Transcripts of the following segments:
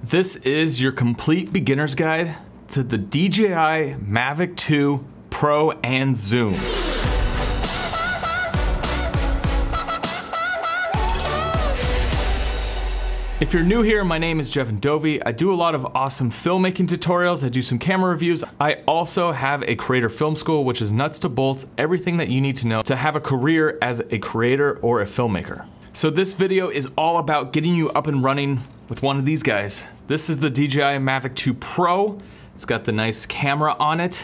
This is your complete beginner's guide to the DJI Mavic 2 Pro and Zoom. If you're new here, my name is Jeven Dovey. I do a lot of awesome filmmaking tutorials. I do some camera reviews. I also have a creator film school, which is nuts to bolts, everything that you need to know to have a career as a creator or a filmmaker. So this video is all about getting you up and running with one of these guys. This is the DJI Mavic 2 Pro. It's got the nice camera on it.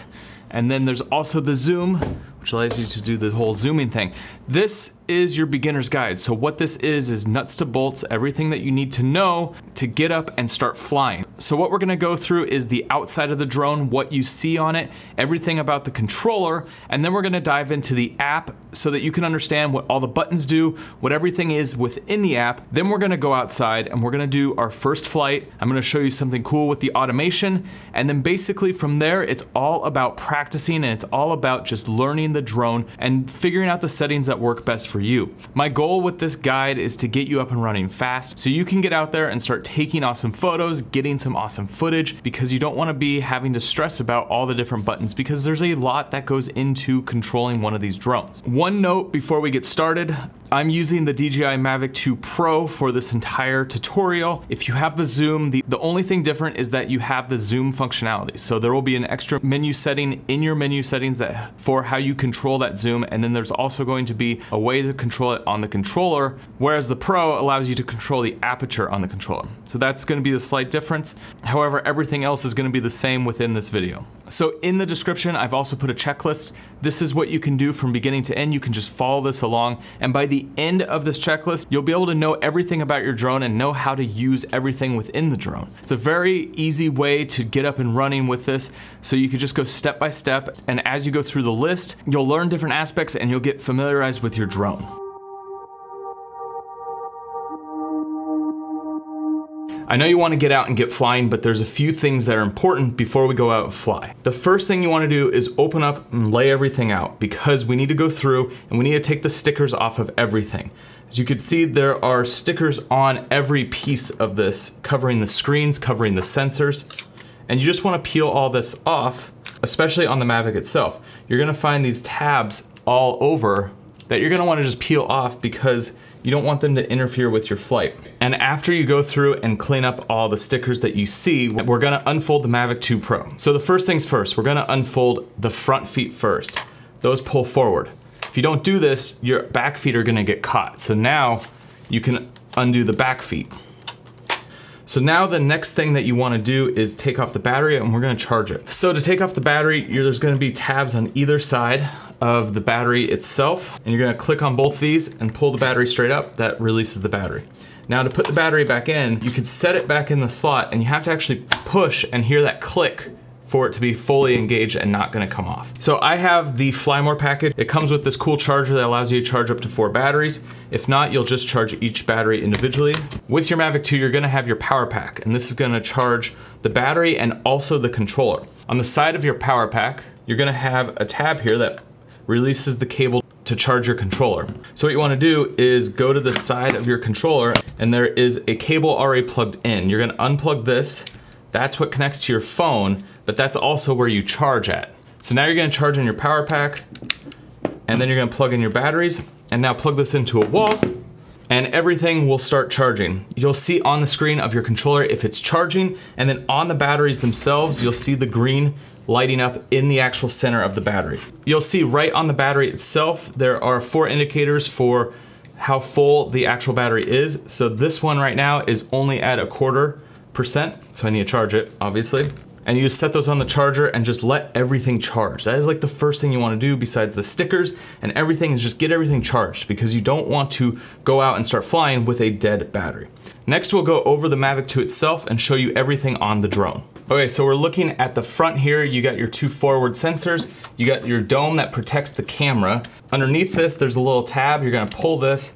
And then there's also the zoom, which allows you to do the whole zooming thing. This is your beginner's guide. So what this is nuts to bolts, everything that you need to know to get up and start flying. So what we're gonna go through is the outside of the drone, what you see on it, everything about the controller, and then we're gonna dive into the app so that you can understand what all the buttons do, what everything is within the app. Then we're gonna go outside and we're gonna do our first flight. I'm gonna show you something cool with the automation, and then basically from there, it's all about practicing and it's all about just learning the drone and figuring out the settings that work best for you. My goal with this guide is to get you up and running fast so you can get out there and start taking awesome photos, getting some awesome footage, because you don't want to be having to stress about all the different buttons because there's a lot that goes into controlling one of these drones. One note before we get started, I'm using the DJI Mavic 2 Pro for this entire tutorial. If you have the zoom, the only thing different is that you have the zoom functionality. So there will be an extra menu setting in your menu settings for how you control that zoom, and then there's also going to be a way to control it on the controller, whereas the Pro allows you to control the aperture on the controller. So that's going to be the slight difference. However, everything else is going to be the same within this video. So in the description, I've also put a checklist. This is what you can do from beginning to end. You can just follow this along, and by the end of this checklist, you'll be able to know everything about your drone and know how to use everything within the drone. It's a very easy way to get up and running with this, so you can just go step by step, and as you go through the list, you'll learn different aspects and you'll get familiarized with your drone. I know you want to get out and get flying, but there's a few things that are important before we go out and fly. The first thing you want to do is open up and lay everything out, because we need to go through and we need to take the stickers off of everything. As you can see, there are stickers on every piece of this, covering the screens, covering the sensors, and you just want to peel all this off, especially on the Mavic itself. You're going to find these tabs all over that you're going to want to just peel off because you don't want them to interfere with your flight. And after you go through and clean up all the stickers that you see, we're gonna unfold the Mavic 2 Pro. So the first things first, we're gonna unfold the front feet first. Those pull forward. If you don't do this, your back feet are gonna get caught. So now you can undo the back feet. So now the next thing that you wanna do is take off the battery, and we're gonna charge it. So to take off the battery, there's gonna be tabs on either side of the battery itself, and you're gonna click on both these and pull the battery straight up. That releases the battery. Now to put the battery back in, you can set it back in the slot, and you have to actually push and hear that click for it to be fully engaged and not gonna come off. So I have the Fly More package. It comes with this cool charger that allows you to charge up to 4 batteries. If not, you'll just charge each battery individually. With your Mavic 2, you're gonna have your power pack, and this is gonna charge the battery and also the controller. On the side of your power pack, you're gonna have a tab here that releases the cable to charge your controller. So what you wanna do is go to the side of your controller, and there is a cable already plugged in. You're gonna unplug this. That's what connects to your phone, but that's also where you charge at. So now you're gonna charge in your power pack, and then you're gonna plug in your batteries, and now plug this into a wall, and everything will start charging. You'll see on the screen of your controller if it's charging, and then on the batteries themselves, you'll see the green lighting up in the actual center of the battery. You'll see right on the battery itself, there are 4 indicators for how full the actual battery is. So this one right now is only at 0.25%, so I need to charge it, obviously. And you just set those on the charger and just let everything charge. That is like the first thing you want to do besides the stickers and everything, is just get everything charged, because you don't want to go out and start flying with a dead battery. Next, we'll go over the Mavic 2 itself and show you everything on the drone. Okay, so we're looking at the front here. You got your 2 forward sensors. You got your dome that protects the camera. Underneath this, there's a little tab. You're gonna pull this.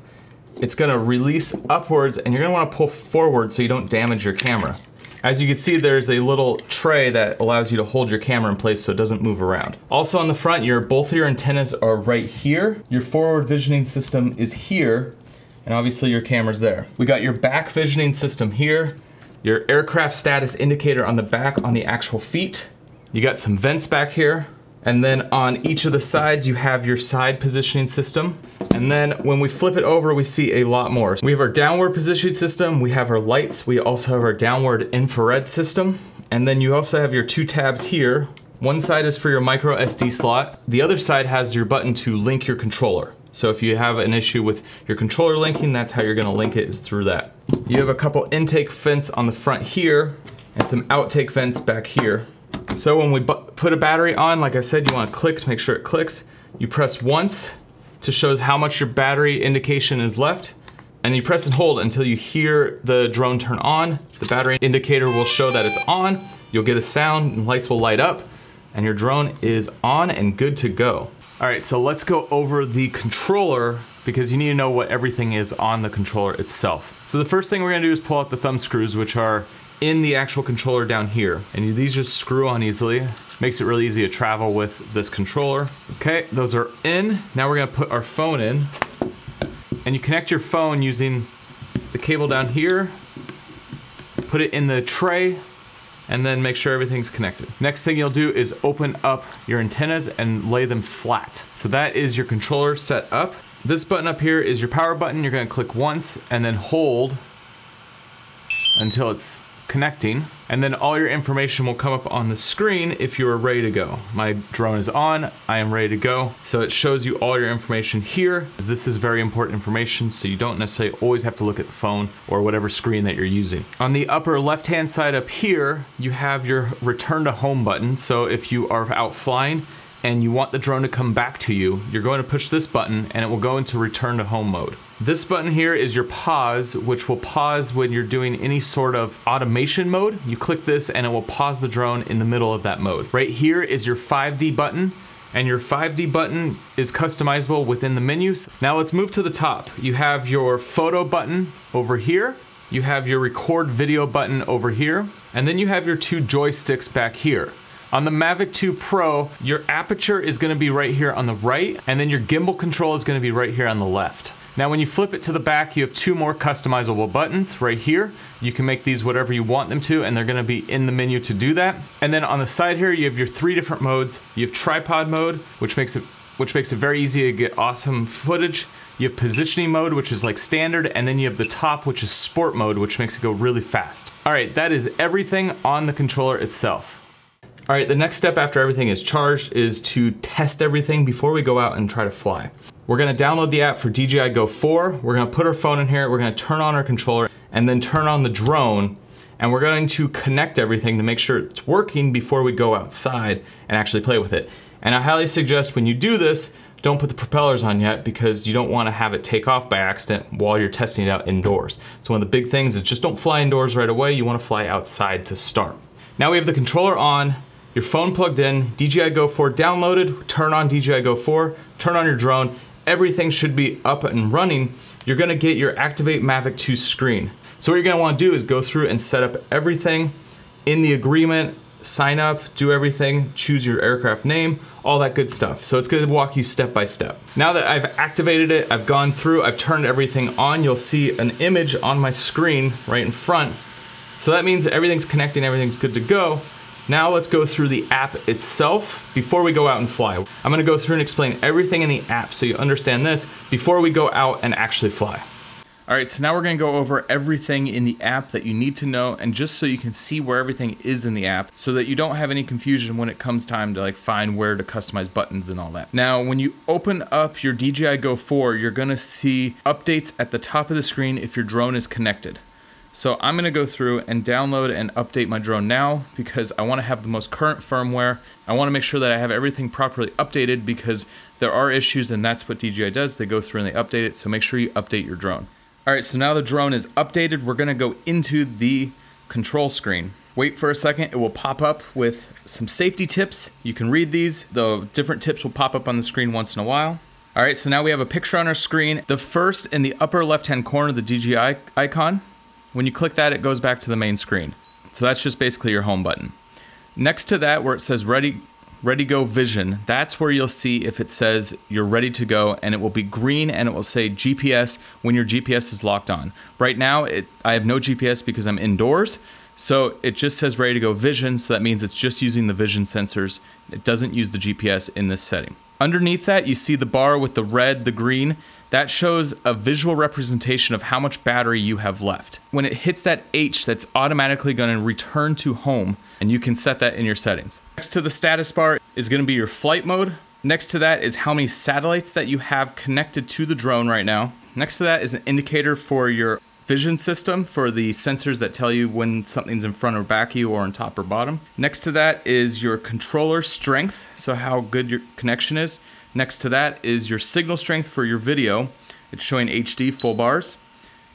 It's gonna release upwards, and you're gonna wanna pull forward so you don't damage your camera. As you can see, there's a little tray that allows you to hold your camera in place so it doesn't move around. Also on the front, both of your antennas are right here. Your forward visioning system is here, and obviously your camera's there. We got your back visioning system here, your aircraft status indicator on the back on the actual feet. You got some vents back here. And then on each of the sides, you have your side positioning system. And then when we flip it over, we see a lot more. We have our downward positioning system, we have our lights, we also have our downward infrared system. And then you also have your 2 tabs here. One side is for your micro SD slot. The other side has your button to link your controller. So if you have an issue with your controller linking, that's how you're gonna link it, is through that. You have a couple intake vents on the front here and some outtake vents back here. So when we put a battery on, like I said, you want to click to make sure it clicks. You press once to show how much your battery indication is left, and you press and hold until you hear the drone turn on. The battery indicator will show that it's on. You'll get a sound and lights will light up, and your drone is on and good to go. All right, so let's go over the controller because you need to know what everything is on the controller itself. So the first thing we're gonna do is pull out the thumb screws, which are in the actual controller down here. And these just screw on easily. Makes it really easy to travel with this controller. Okay, those are in. Now we're gonna put our phone in. And you connect your phone using the cable down here, put it in the tray, and then make sure everything's connected. Next thing you'll do is open up your antennas and lay them flat. So that is your controller set up. This button up here is your power button. You're gonna click once and then hold until it's connecting, and then all your information will come up on the screen if you are ready to go. My drone is on, I am ready to go. So it shows you all your information here. This is very important information, so you don't necessarily always have to look at the phone or whatever screen that you're using. On the upper left-hand side up here, you have your return to home button. So if you are out flying and you want the drone to come back to you, you're going to push this button and it will go into return to home mode. This button here is your pause, which will pause when you're doing any sort of automation mode. You click this and it will pause the drone in the middle of that mode. Right here is your 5D button, and your 5D button is customizable within the menus. Now let's move to the top. You have your photo button over here. You have your record video button over here. And then you have your 2 joysticks back here. On the Mavic 2 Pro, your aperture is gonna be right here on the right, and then your gimbal control is gonna be right here on the left. Now when you flip it to the back, you have 2 more customizable buttons right here. You can make these whatever you want them to, and they're gonna be in the menu to do that. And then on the side here, you have your 3 different modes. You have tripod mode, which makes it very easy to get awesome footage. You have positioning mode, which is like standard, and then you have the top, which is sport mode, which makes it go really fast. All right, that is everything on the controller itself. All right, the next step after everything is charged is to test everything before we go out and try to fly. We're gonna download the app for DJI Go 4. We're gonna put our phone in here. We're gonna turn on our controller and then turn on the drone. And we're going to connect everything to make sure it's working before we go outside and actually play with it. And I highly suggest when you do this, don't put the propellers on yet because you don't wanna have it take off by accident while you're testing it out indoors. So one of the big things is just don't fly indoors right away. You wanna fly outside to start. Now we have the controller on, your phone plugged in, DJI Go 4 downloaded, turn on DJI Go 4, turn on your drone, everything should be up and running. You're gonna get your Activate Mavic 2 screen. So what you're gonna wanna do is go through and set up everything in the agreement, sign up, do everything, choose your aircraft name, all that good stuff. So it's gonna walk you step by step. Now that I've activated it, I've gone through, I've turned everything on, you'll see an image on my screen right in front. So that means everything's connecting, everything's good to go. Now let's go through the app itself before we go out and fly. I'm gonna go through and explain everything in the app so you understand this before we go out and actually fly. All right, so now we're gonna go over everything in the app that you need to know, and just so you can see where everything is in the app so that you don't have any confusion when it comes time to find where to customize buttons and all that. Now, when you open up your DJI Go 4, you're gonna see updates at the top of the screen if your drone is connected. So I'm gonna go through and download and update my drone now because I wanna have the most current firmware. I wanna make sure that I have everything properly updated because there are issues, and that's what DJI does. They go through and they update it, so make sure you update your drone. All right, so now the drone is updated. We're gonna go into the control screen. Wait for a second, it will pop up with some safety tips. You can read these. The different tips will pop up on the screen once in a while. All right, so now we have a picture on our screen. The first in the upper left-hand corner, the DJI icon, when you click that, it goes back to the main screen. So that's just basically your home button. Next to that, where it says ready ready go vision, that's where you'll see if it says you're ready to go, and it will be green and it will say GPS when your GPS is locked on. Right now, I have no GPS because I'm indoors, so it just says ready to go vision, so that means it's just using the vision sensors. It doesn't use the GPS in this setting. Underneath that, you see the bar with the red, the green. That shows a visual representation of how much battery you have left. When it hits that H, that's automatically going to return to home, and you can set that in your settings. Next to the status bar is going to be your flight mode. Next to that is how many satellites that you have connected to the drone right now. Next to that is an indicator for your vision system, for the sensors that tell you when something's in front or back of you or on top or bottom. Next to that is your controller strength, so how good your connection is. Next to that is your signal strength for your video. It's showing HD full bars.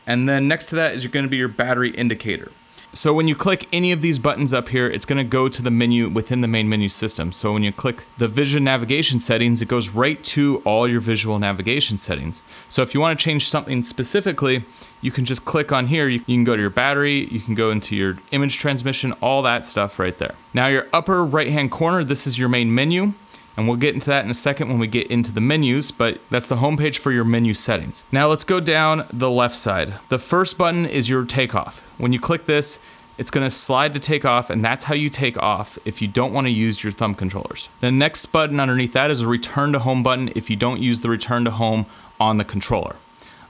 And then next to that is going to be your battery indicator. So when you click any of these buttons up here, it's going to go to the menu within the main menu system. So when you click the vision navigation settings, it goes right to all your visual navigation settings. So if you want to change something specifically, you can just click on here. You can go to your battery, you can go into your image transmission, all that stuff right there. Now your upper right-hand corner, this is your main menu. And we'll get into that in a second when we get into the menus, but that's the home page for your menu settings. Now let's go down the left side. The first button is your takeoff. When you click this, it's gonna slide to take off, and that's how you take off if you don't wanna use your thumb controllers. The next button underneath that is a return to home button if you don't use the return to home on the controller.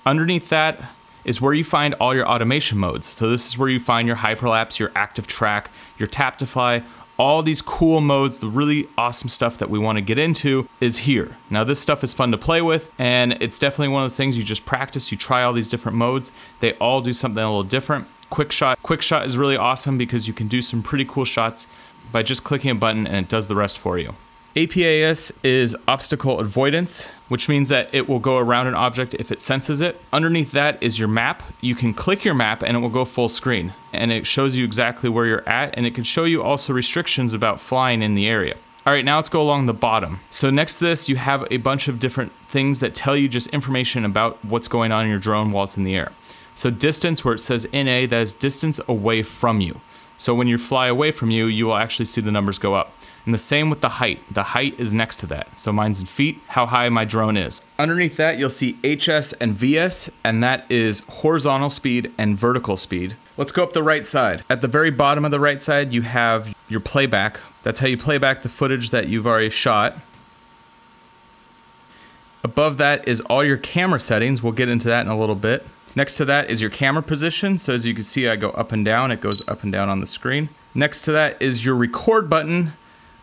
Underneath that is where you find all your automation modes. So this is where you find your hyperlapse, your active track, your tap to fly. All these cool modes, the really awesome stuff that we want to get into is here. Now this stuff is fun to play with, and it's definitely one of those things you just practice, you try all these different modes. They all do something a little different. Quick shot is really awesome because you can do some pretty cool shots by just clicking a button and it does the rest for you. APAS is obstacle avoidance, which means that it will go around an object if it senses it. Underneath that is your map. You can click your map and it will go full screen, and it shows you exactly where you're at, and it can show you also restrictions about flying in the area. All right, now let's go along the bottom. So next to this, you have a bunch of different things that tell you just information about what's going on in your drone while it's in the air. So distance, where it says NA, that is distance away from you. So when you fly away from you, you will actually see the numbers go up. And the same with the height. The height is next to that. So mine's in feet, how high my drone is. Underneath that, you'll see HS and VS, and that is horizontal speed and vertical speed. Let's go up the right side. At the very bottom of the right side, you have your playback. That's how you play back the footage that you've already shot. Above that is all your camera settings. We'll get into that in a little bit. Next to that is your camera position. So as you can see, I go up and down. It goes up and down on the screen. Next to that is your record button.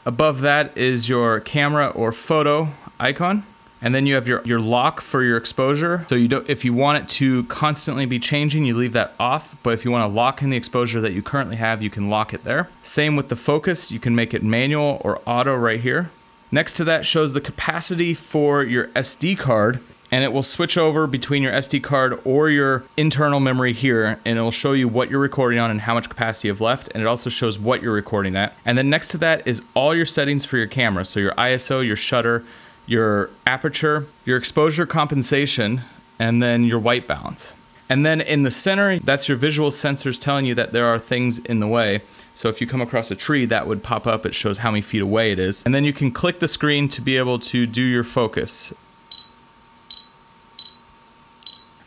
Above that is your camera or photo icon. And then you have your lock for your exposure. So if you want it to constantly be changing, you leave that off. But if you want to lock in the exposure that you currently have, you can lock it there. Same with the focus. You can make it manual or auto right here. Next to that shows the capacity for your SD card. And it will switch over between your SD card or your internal memory here, and it will show you what you're recording on and how much capacity you have left, and it also shows what you're recording at. And then next to that is all your settings for your camera. So your ISO, your shutter, your aperture, your exposure compensation, and then your white balance. And then in the center, that's your visual sensors telling you that there are things in the way. So if you come across a tree, that would pop up. It shows how many feet away it is. And then you can click the screen to be able to do your focus.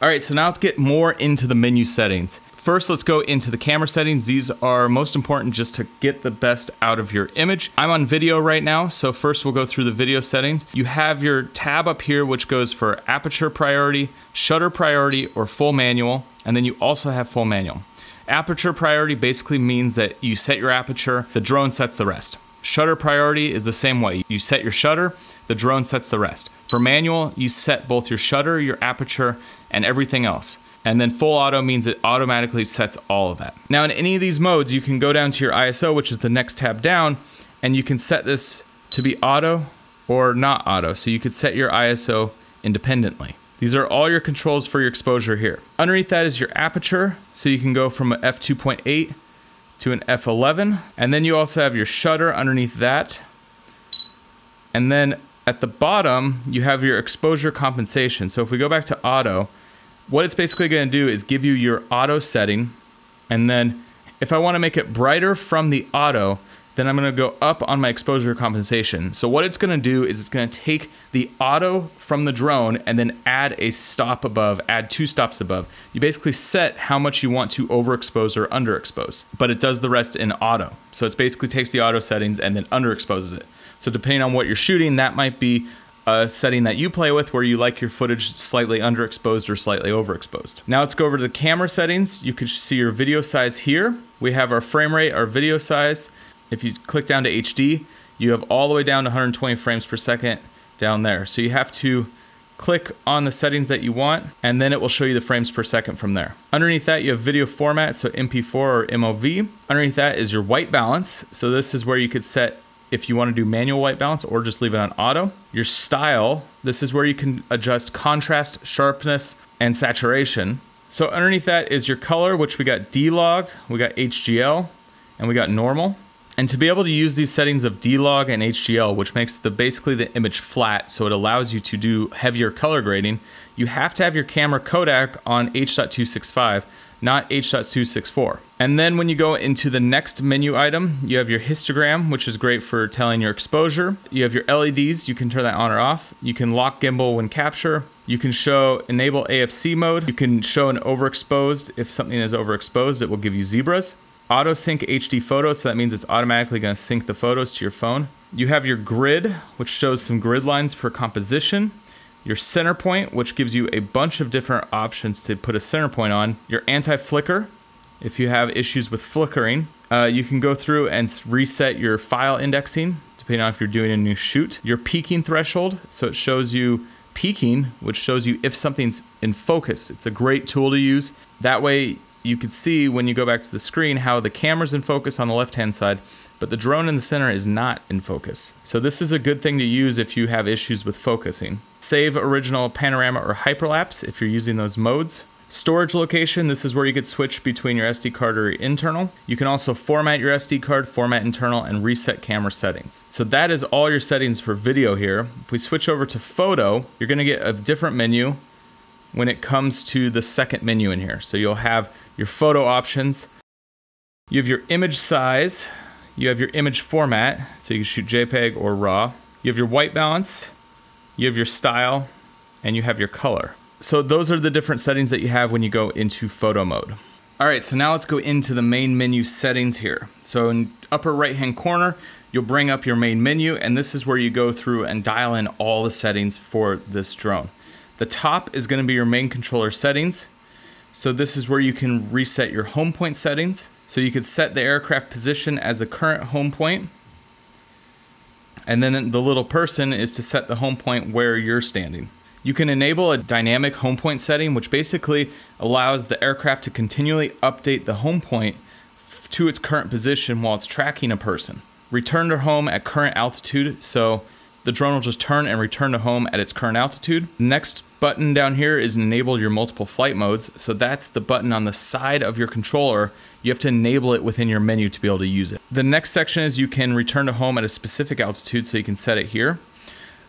All right, so now let's get more into the menu settings. First, let's go into the camera settings. These are most important just to get the best out of your image. I'm on video right now, so first we'll go through the video settings. You have your tab up here, which goes for aperture priority, shutter priority, or full manual, and then you also have full manual. Aperture priority basically means that you set your aperture, the drone sets the rest. Shutter priority is the same way. You set your shutter, the drone sets the rest. For manual, you set both your shutter, your aperture, and everything else. And then full auto means it automatically sets all of that. Now in any of these modes, you can go down to your ISO, which is the next tab down, and you can set this to be auto or not auto. So you could set your ISO independently. These are all your controls for your exposure here. Underneath that is your aperture. So you can go from an f2.8 to an f11. And then you also have your shutter underneath that. And then at the bottom, you have your exposure compensation. So if we go back to auto, what it's basically going to do is give you your auto setting. And then if I want to make it brighter from the auto, Then I'm gonna go up on my exposure compensation. So what it's gonna do is it's gonna take the auto from the drone and then add a stop above, add 2 stops above. You basically set how much you want to overexpose or underexpose, but it does the rest in auto. So it basically takes the auto settings and then underexposes it. So depending on what you're shooting, that might be a setting that you play with where you like your footage slightly underexposed or slightly overexposed. Now let's go over to the camera settings. You can see your video size here. We have our frame rate, our video size. If you click down to HD, you have all the way down to 120 frames per second down there. So you have to click on the settings that you want, and then it will show you the frames per second from there. Underneath that, you have video format, so MP4 or MOV. Underneath that is your white balance. So this is where you could set if you want to do manual white balance or just leave it on auto. Your style, this is where you can adjust contrast, sharpness, and saturation. So underneath that is your color, which we got D-Log, we got HGL, and we got normal. And to be able to use these settings of D-Log and HGL, which makes basically the image flat, so it allows you to do heavier color grading, you have to have your camera codec on H.265, not H.264. And then when you go into the next menu item, you have your histogram, which is great for telling your exposure. You have your LEDs, you can turn that on or off. You can lock gimbal when capture. You can enable AFC mode. You can show an overexposed. If something is overexposed, it will give you zebras. Auto sync HD photos, so that means it's automatically going to sync the photos to your phone. You have your grid, which shows some grid lines for composition. Your center point, which gives you a bunch of different options to put a center point on. Your anti-flicker, if you have issues with flickering. You can go through and reset your file indexing, depending on if you're doing a new shoot. Your peaking threshold, so it shows you peaking, which shows you if something's in focus. It's a great tool to use. That way, you can see when you go back to the screen how the camera's in focus on the left-hand side, but the drone in the center is not in focus. So this is a good thing to use if you have issues with focusing. Save original panorama or hyperlapse if you're using those modes. Storage location, this is where you could switch between your SD card or your internal. You can also format your SD card, format internal, and reset camera settings. So that is all your settings for video here. If we switch over to photo, you're gonna get a different menu when it comes to the second menu in here. So you'll have your photo options. You have your image size. You have your image format, so you can shoot JPEG or RAW. You have your white balance. You have your style, and you have your color. So those are the different settings that you have when you go into photo mode. All right, so now let's go into the main menu settings here. So in upper right-hand corner, you'll bring up your main menu, and this is where you go through and dial in all the settings for this drone. The top is gonna be your main controller settings. So this is where you can reset your home point settings. So you could set the aircraft position as a current home point. And then the little person is to set the home point where you're standing. You can enable a dynamic home point setting, which basically allows the aircraft to continually update the home point to its current position while it's tracking a person. Return to home at current altitude. So the drone will just turn and return to home at its current altitude. Next button down here is enable your multiple flight modes. So that's the button on the side of your controller. You have to enable it within your menu to be able to use it. The next section is you can return to home at a specific altitude, so you can set it here.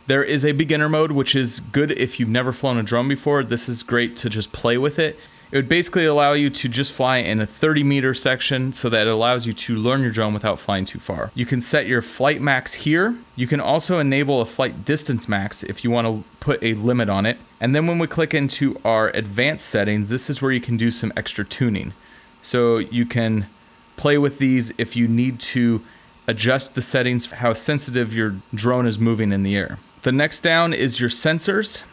There is a beginner mode, which is good if you've never flown a drone before. This is great to just play with it. It would basically allow you to just fly in a 30-meter section so that it allows you to learn your drone without flying too far. You can set your flight max here. You can also enable a flight distance max if you want to put a limit on it. And then when we click into our advanced settings, this is where you can do some extra tuning. So you can play with these if you need to adjust the settings for how sensitive your drone is moving in the air. The next down is your sensors.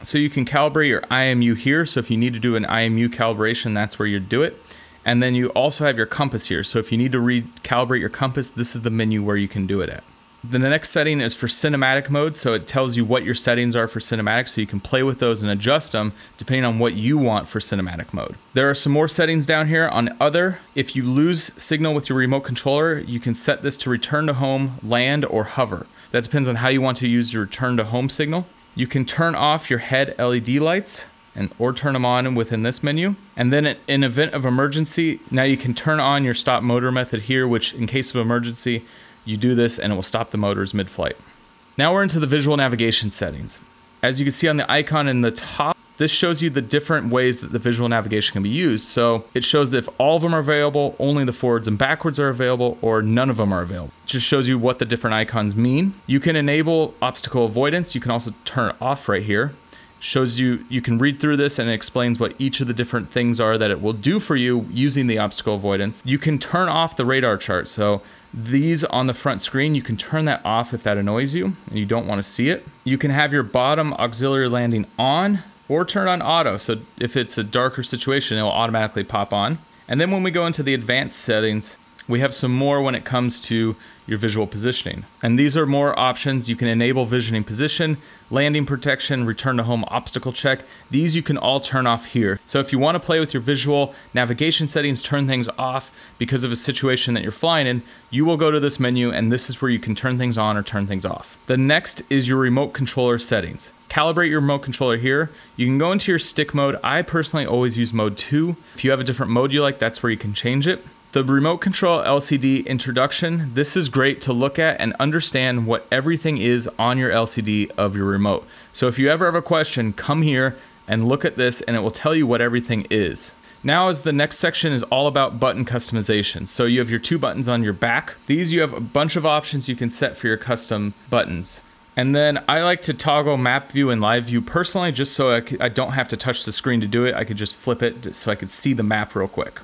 So you can calibrate your IMU here. So if you need to do an IMU calibration, that's where you do it. And then you also have your compass here. So if you need to recalibrate your compass, this is the menu where you can do it at. The next setting is for cinematic mode. So it tells you what your settings are for cinematic, so you can play with those and adjust them depending on what you want for cinematic mode. There are some more settings down here on other. If you lose signal with your remote controller, you can set this to return to home, land, or hover. That depends on how you want to use your return to home signal. You can turn off your head LED lights or turn them on within this menu. And then in event of emergency, now you can turn on your stop motor method here, which in case of emergency, you do this and it will stop the motors mid-flight. Now we're into the visual navigation settings. As you can see on the icon in the top, this shows you the different ways that the visual navigation can be used. So it shows that if all of them are available, only the forwards and backwards are available, or none of them are available. It just shows you what the different icons mean. You can enable obstacle avoidance. You can also turn it off right here. Shows you, you can read through this and it explains what each of the different things are that it will do for you using the obstacle avoidance. You can turn off the radar chart. So these on the front screen, you can turn that off if that annoys you and you don't want to see it. You can have your bottom auxiliary landing on or turn on auto. So if it's a darker situation, it will automatically pop on. And then when we go into the advanced settings, we have some more when it comes to your visual positioning. And these are more options. You can enable visioning position, landing protection, return to home obstacle check. These you can all turn off here. So if you want to play with your visual navigation settings, turn things off because of a situation that you're flying in, you will go to this menu and this is where you can turn things on or turn things off. The next is your remote controller settings. Calibrate your remote controller here. You can go into your stick mode. I personally always use mode 2. If you have a different mode you like, that's where you can change it. The remote control LCD introduction, this is great to look at and understand what everything is on your LCD of your remote. So if you ever have a question, come here and look at this and it will tell you what everything is. Now as the next section is all about button customization. So you have your 2 buttons on your back. These you have a bunch of options you can set for your custom buttons. And then I like to toggle map view and live view personally just so I don't have to touch the screen to do it. I could just flip it so I could see the map real quick.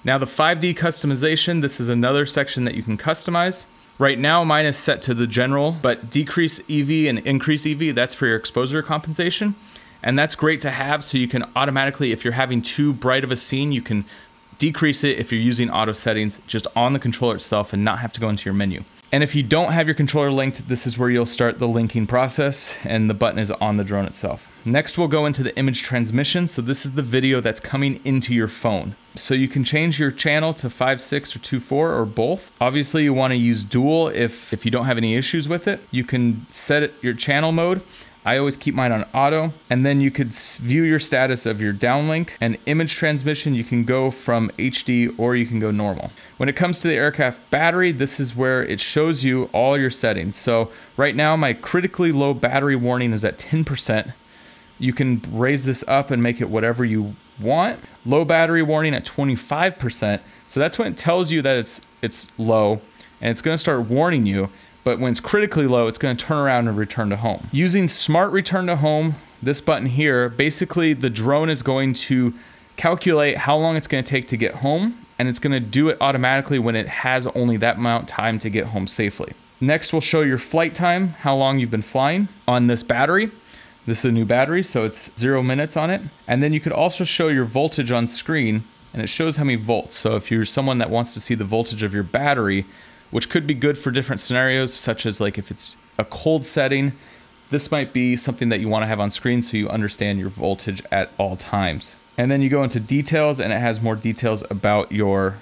Now the 5D customization, this is another section that you can customize. Right now mine is set to the general, but decrease EV and increase EV, that's for your exposure compensation. And that's great to have so you can automatically, if you're having too bright of a scene, you can decrease it if you're using auto settings just on the controller itself and not have to go into your menu. And if you don't have your controller linked, this is where you'll start the linking process and the button is on the drone itself. Next, we'll go into the image transmission. So this is the video that's coming into your phone. So you can change your channel to 5.6 or 2.4 or both. Obviously you want to use dual if you don't have any issues with it. You can set it, your channel mode. I always keep mine on auto, and then you could view your status of your downlink and image transmission. You can go from HD or you can go normal. When it comes to the aircraft battery, this is where it shows you all your settings. So right now my critically low battery warning is at 10%. You can raise this up and make it whatever you want. Low battery warning at 25%. So that's when it tells you that it's low and it's going to start warning you. But when it's critically low, it's going to turn around and return to home. Using Smart Return to Home, this button here, basically the drone is going to calculate how long it's going to take to get home, and it's going to do it automatically when it has only that amount of time to get home safely. Next, we'll show your flight time, how long you've been flying on this battery. This is a new battery, so it's 0 minutes on it. And then you could also show your voltage on screen, and it shows how many volts. So if you're someone that wants to see the voltage of your battery, which could be good for different scenarios, such as like if it's a cold setting, this might be something that you want to have on screen so you understand your voltage at all times. And then you go into details and it has more details about your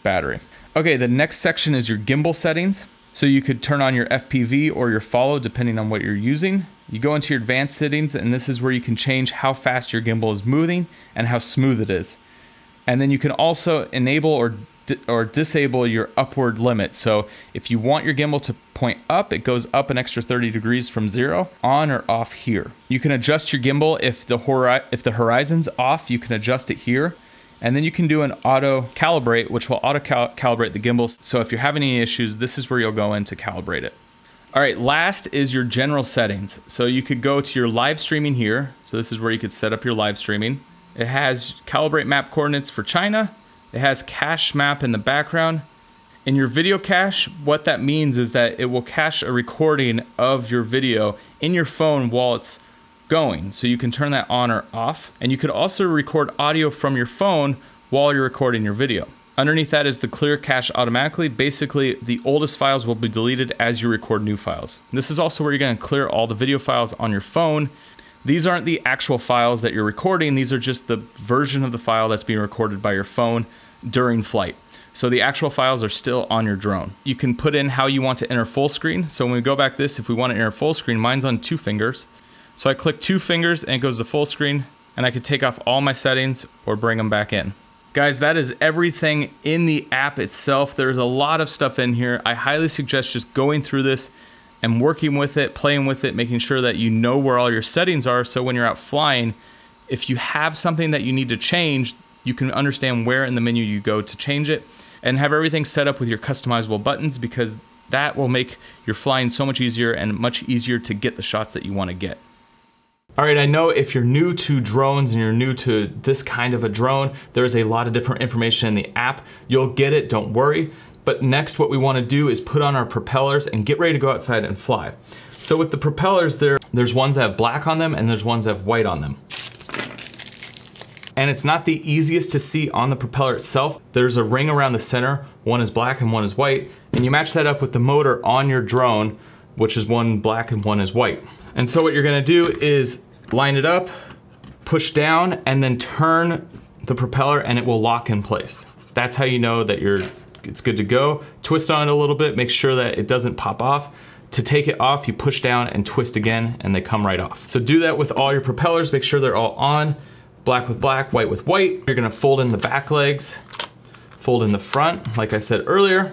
battery. Okay, the next section is your gimbal settings. So you could turn on your FPV or your follow depending on what you're using. You go into your advanced settings and this is where you can change how fast your gimbal is moving and how smooth it is. And then you can also enable or disable your upward limit. So if you want your gimbal to point up, it goes up an extra 30 degrees from 0, on or off here. You can adjust your gimbal if the horizon's off, you can adjust it here. And then you can do an auto calibrate, which will auto calibrate the gimbal. So if you're having any issues, this is where you'll go in to calibrate it. All right, last is your general settings. So you could go to your live streaming here. So this is where you could set up your live streaming. It has calibrate map coordinates for China. It has cache map in the background. In your video cache, what that means is that it will cache a recording of your video in your phone while it's going. So you can turn that on or off. And you could also record audio from your phone while you're recording your video. Underneath that is the clear cache automatically. Basically, the oldest files will be deleted as you record new files. This is also where you're going to clear all the video files on your phone. These aren't the actual files that you're recording. These are just the version of the file that's being recorded by your phone during flight. So the actual files are still on your drone. You can put in how you want to enter full screen. So when we go back this, if we want to enter full screen, mine's on 2 fingers. So I click 2 fingers and it goes to full screen, and I could take off all my settings or bring them back in. Guys, that is everything in the app itself. There's a lot of stuff in here. I highly suggest just going through this and working with it, playing with it, making sure that you know where all your settings are, so when you're out flying, If you have something that you need to change, you can understand where in the menu you go to change it, and have everything set up with your customizable buttons, because that will make your flying so much easier and much easier to get the shots that you want to get. All right, I know if you're new to drones and you're new to this kind of a drone, there's a lot of different information in the app. You'll get it, don't worry. But next, what we want to do is put on our propellers and get ready to go outside and fly. So with the propellers, there's ones that have black on them and there's ones that have white on them. And it's not the easiest to see on the propeller itself. There's a ring around the center, one is black and one is white, and you match that up with the motor on your drone, which is one black and one is white. And so what you're gonna do is line it up, push down, and then turn the propeller and it will lock in place. That's how you know that it's good to go. Twist on it a little bit, make sure that it doesn't pop off. To take it off, you push down and twist again and they come right off. So do that with all your propellers, make sure they're all on. Black with black, white with white. You're gonna fold in the back legs, fold in the front, like I said earlier,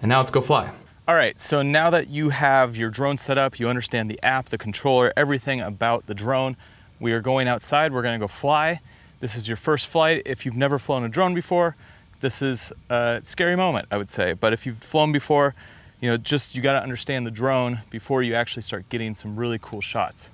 and now let's go fly. All right, so now that you have your drone set up, you understand the app, the controller, everything about the drone, we are going outside, we're gonna go fly. This is your first flight. If you've never flown a drone before, this is a scary moment, I would say. But if you've flown before, you gotta understand the drone before you actually start getting some really cool shots.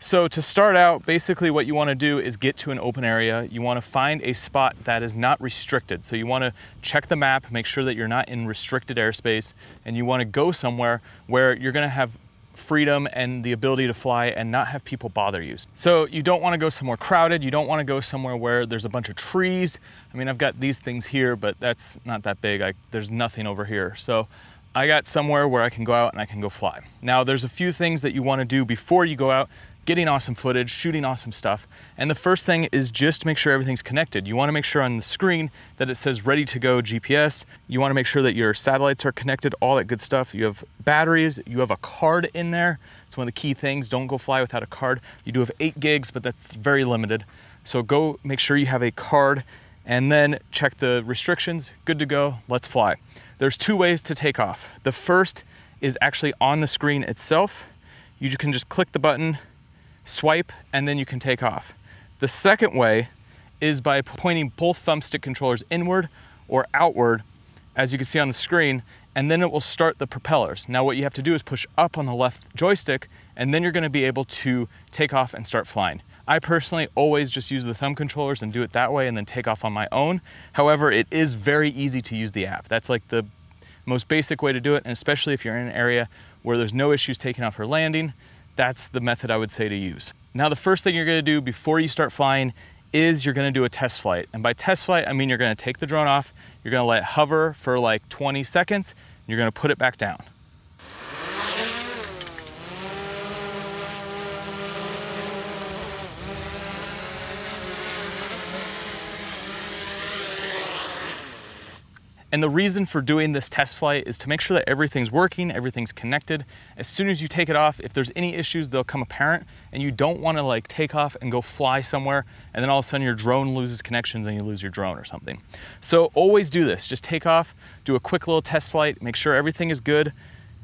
So to start out, basically what you want to do is get to an open area. You want to find a spot that is not restricted. So you want to check the map, make sure that you're not in restricted airspace, and you want to go somewhere where you're going to have freedom and the ability to fly and not have people bother you. So you don't want to go somewhere crowded. You don't want to go somewhere where there's a bunch of trees. I mean, I've got these things here, but that's not that big. There's nothing over here. So I got somewhere where I can go out and I can go fly. Now there's a few things that you want to do before you go out, getting awesome footage, shooting awesome stuff. And the first thing is just make sure everything's connected. You want to make sure on the screen that it says ready to go GPS. You want to make sure that your satellites are connected, all that good stuff. You have batteries, you have a card in there. It's one of the key things. Don't go fly without a card. You do have 8 gigs, but that's very limited. So go make sure you have a card and then check the restrictions. Good to go, let's fly. There's 2 ways to take off. The first is actually on the screen itself. You can just click the button, swipe, and then you can take off. The second way is by pointing both thumbstick controllers inward or outward, as you can see on the screen, and then it will start the propellers. Now what you have to do is push up on the left joystick, and then you're gonna be able to take off and start flying. I personally always just use the thumb controllers and do it that way and then take off on my own. However, it is very easy to use the app. That's like the most basic way to do it, and especially if you're in an area where there's no issues taking off or landing, that's the method I would say to use. Now the first thing you're gonna do before you start flying is you're gonna do a test flight. And by test flight, I mean you're gonna take the drone off, you're gonna let it hover for like 20 seconds, and you're gonna put it back down. And the reason for doing this test flight is to make sure that everything's working, everything's connected. As soon as you take it off, if there's any issues, they'll come apparent, and you don't want to like take off and go fly somewhere and then all of a sudden your drone loses connections and you lose your drone or something. So always do this. Just take off, do a quick little test flight, make sure everything is good.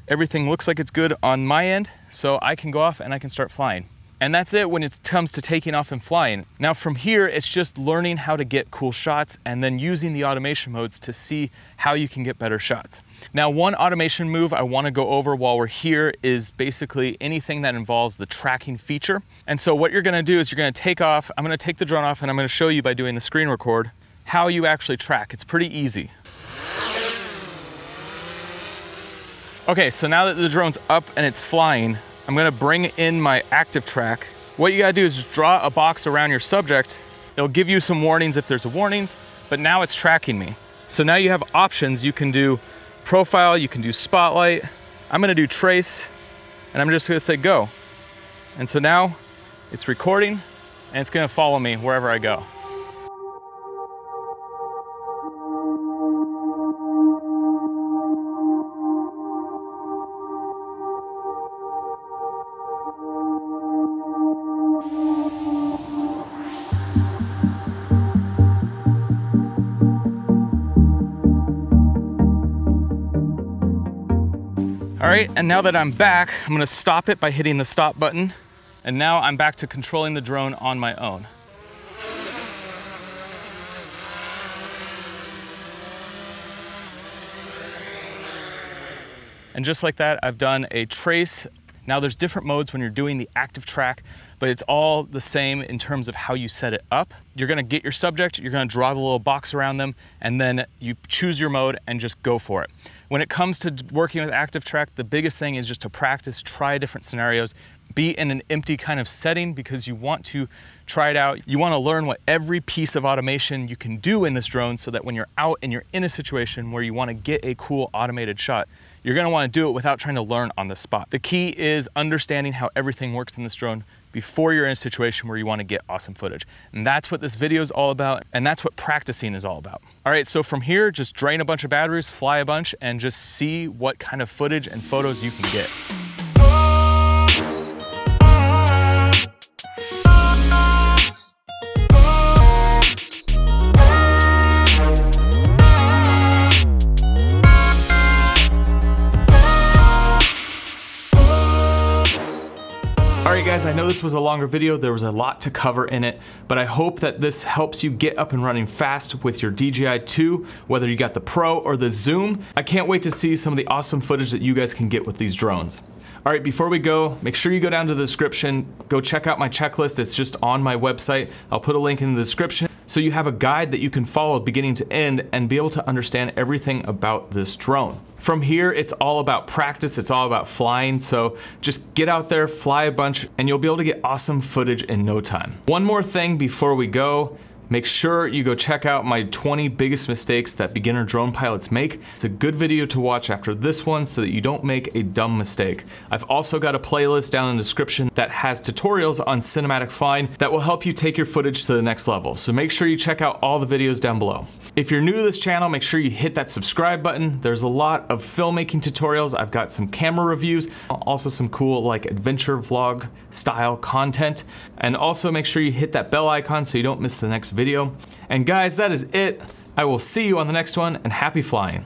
Everything looks like it's good on my end, so I can go off and I can start flying. And that's it when it comes to taking off and flying. Now from here, it's just learning how to get cool shots and then using the automation modes to see how you can get better shots. Now, one automation move I wanna go over while we're here is basically anything that involves the tracking feature. And so what you're gonna do is you're gonna take off, I'm gonna take the drone off and I'm gonna show you by doing the screen record how you actually track. It's pretty easy. Okay, so now that the drone's up and it's flying, I'm gonna bring in my active track. What you gotta do is just draw a box around your subject. It'll give you some warnings if there's a warnings, but now it's tracking me. So now you have options. You can do profile, you can do spotlight. I'm gonna do trace, and I'm just gonna say go. And so now it's recording, and it's gonna follow me wherever I go. All right, and now that I'm back, I'm gonna stop it by hitting the stop button. And now I'm back to controlling the drone on my own. And just like that, I've done a trace. Now there's different modes when you're doing the active track, but it's all the same in terms of how you set it up. You're gonna get your subject, you're gonna draw the little box around them, and then you choose your mode and just go for it. When it comes to working with active track, the biggest thing is just to practice, try different scenarios, be in an empty kind of setting because you want to try it out. You wanna learn what every piece of automation you can do in this drone so that when you're out and you're in a situation where you wanna get a cool automated shot, you're gonna wanna do it without trying to learn on the spot. The key is understanding how everything works in this drone before you're in a situation where you wanna get awesome footage. And that's what this video is all about, and that's what practicing is all about. All right, so from here, just drain a bunch of batteries, fly a bunch, and just see what kind of footage and photos you can get. All right guys, I know this was a longer video, there was a lot to cover in it, but I hope that this helps you get up and running fast with your DJI 2, whether you got the Pro or the Zoom. I can't wait to see some of the awesome footage that you guys can get with these drones. All right, before we go, make sure you go down to the description, go check out my checklist, it's just on my website. I'll put a link in the description so you have a guide that you can follow beginning to end and be able to understand everything about this drone. From here, it's all about practice, it's all about flying, so just get out there, fly a bunch, and you'll be able to get awesome footage in no time. One more thing before we go, make sure you go check out my 20 biggest mistakes that beginner drone pilots make. It's a good video to watch after this one so that you don't make a dumb mistake. I've also got a playlist down in the description that has tutorials on cinematic flying that will help you take your footage to the next level. So make sure you check out all the videos down below. If you're new to this channel, make sure you hit that subscribe button. There's a lot of filmmaking tutorials. I've got some camera reviews, also some cool like adventure vlog style content. And also make sure you hit that bell icon so you don't miss the next video. And guys, that is it. I will see you on the next one, and happy flying.